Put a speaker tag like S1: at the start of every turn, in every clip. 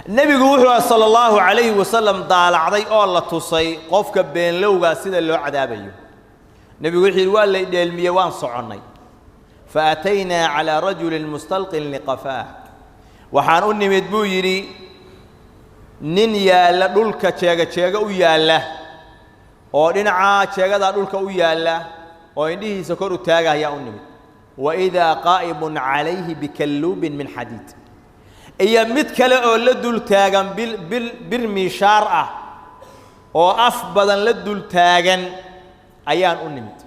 S1: النبي وحده صلى الله عليه وسلم ضال عضي الله تصي قفك بين لوجا سيد اللو عذابيه النبي وحده ولا الميوان صعني فأتينا على رجل مستلق لقفاه وحان أني مدبو يري نين يالا دولك تشيغا ويالا oo dhinaca jeegada dhulka u yaala oo indhihiisa kor u taagaya u nimid wa idha qa'ibun alayhi bikallubin min hadid iyo mid kale oo la dul taagan bil mishaar ah oo af badan la dul taagan ayaan u nimid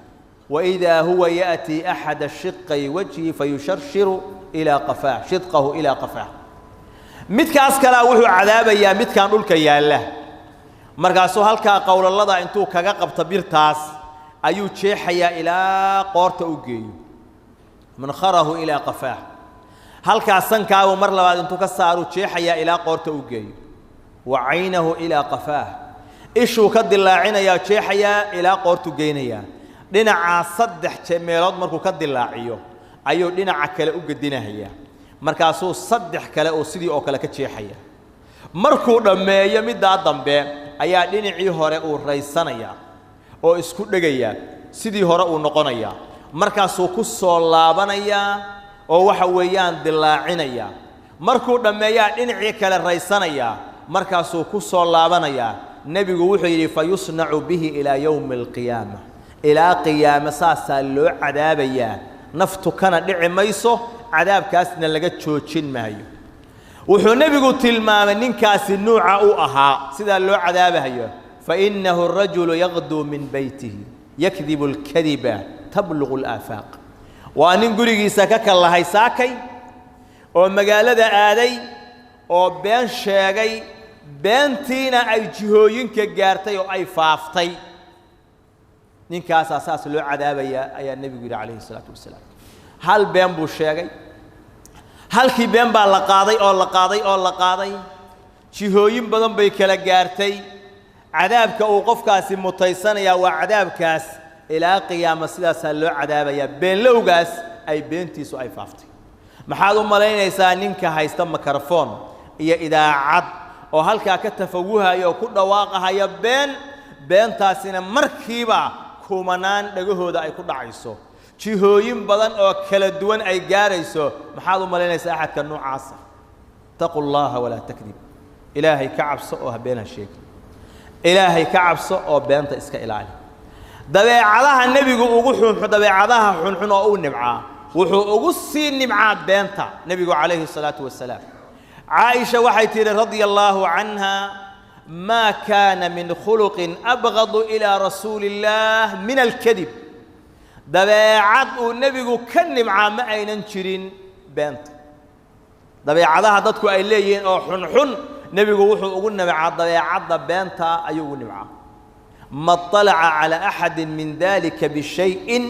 S1: wa idha huwa yati ahad ash-shiqqi wajhi fayusharshiru ila qafah shidqahu ila qafah midkaas kala wuxuu cadaabaya midkan dhulka yaala markaasoo halka qowlalada intuu kaga qabta birtaas ayuu jeexaya ilaa qoorta u geeyo man kharahu ila qafah halka sankaagu mar labaad intuu ka saaro jeexaya ilaa qoorta u geeyo wa aynahu ila qafah ishu ka dilaacinaya jeexaya ilaa qoortu geynaya dhinaca saddex meelood markuu ka dilaaciyo ayuu dhinaca kale u gadinaya markaasoo saddex kale oo sidii oo kale ka jeexaya markuu dhameeyo midda dambe ayaa dhinacii hore uu raysanaya oo isku dhagaya sidii hore uu noqonaya markaasuu ku soo laabanaya oo waxa weeyaan dilaacinaya markuu dhameeyaa dhinacii kale raysanaya markaasuu ku soo laabanaya nabigu wuxuu yiri fayusna'u bihi ila yawm alqiyamah ila qiyamah saasa loo cadaabaya naftu kana dhici mayso cadaabkaasna laga joojin maayo wuxuu nabigu tilmaamay ninkaasi nuuca u ahaa sida loo cadaabayo fa innahu ar-rajulu yaghdu min baytihi yakdhibu al-kadhiba tablughu al-afaq wa nin gurigiisa ka kalahay saakay oo magaalada aaday oo been sheegay beentiina ay jihooyinka gaartay oo ay faaftay ninkaas asaas loo cadaabaya ayaa nabigu yiri kaleey salaatu wasalaam hal been buu sheegay halkii been baa la qaaday jihooyin badan bay kala gaartay cadaabka uu qofkaasi mutaysanaya waa cadaabkaas ilaa qiyaamada sidaas loo cadaabaya been lowgaas ay beentiisu ay faaftay maxaad u maleynaysaa ninka haysta mikrofon iyo idaacad oo halka ka tafawuhayo ku dhawaaqayo beentaasina markiiba kumanaan dhagahooda ay ku dhacayso jihooyin badan oo kala duwan ay gaarayso maxaad u maleynaysaa ahadka noocaas taqullaha wala takdib ilaahay ka cabso oo habeena sheeg ilaahay ka cabso oo beenta iska ilaali dabeecadaha nabigu ugu dabeecadaha xun oo uu nimca wuxuu ugu sii nimca beenta nabigu kaleey salaatu wasalaam عائشة waxay رضي الله عنها ما كان من خلق أبغض إلى رسول الله من الكذب dabeecad uu nabigu ka nimca ma aynan jirin beenta dabeecadaha dadku ay leeyeen oo xun nabigu wuxuu ugu nimca dabeecada beenta ayuu ugu nimca ma tala'a ala ahad min dhalika bi shay'in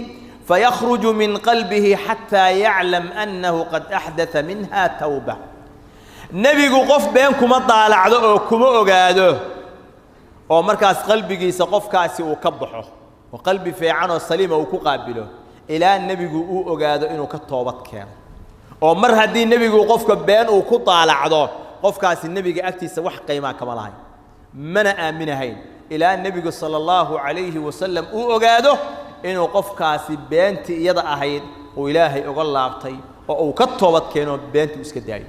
S1: fayakhruj min qalbihi hatta ya'lam annahu qad ahdatha minha tawba nabigu qof been kuma daalacdo oo kuma ogaado oo markaas qalbigiisa qofkaasi uu ka baxo وقلبي في عنو سليم وكقابله إلى النبي جو أجاده إنه كتوبت كان ومر هدي النبي جو قفك بين وكطالع عضو قفك عس النبي أكتي سوح قيمة كمالهاي من آمنهين إلى النبي صلى الله عليه وسلم أجاده إنه قفك عس بين يضع هين وإلهي أقول عبتي أو كتوبت كانوا بين تمسك داعي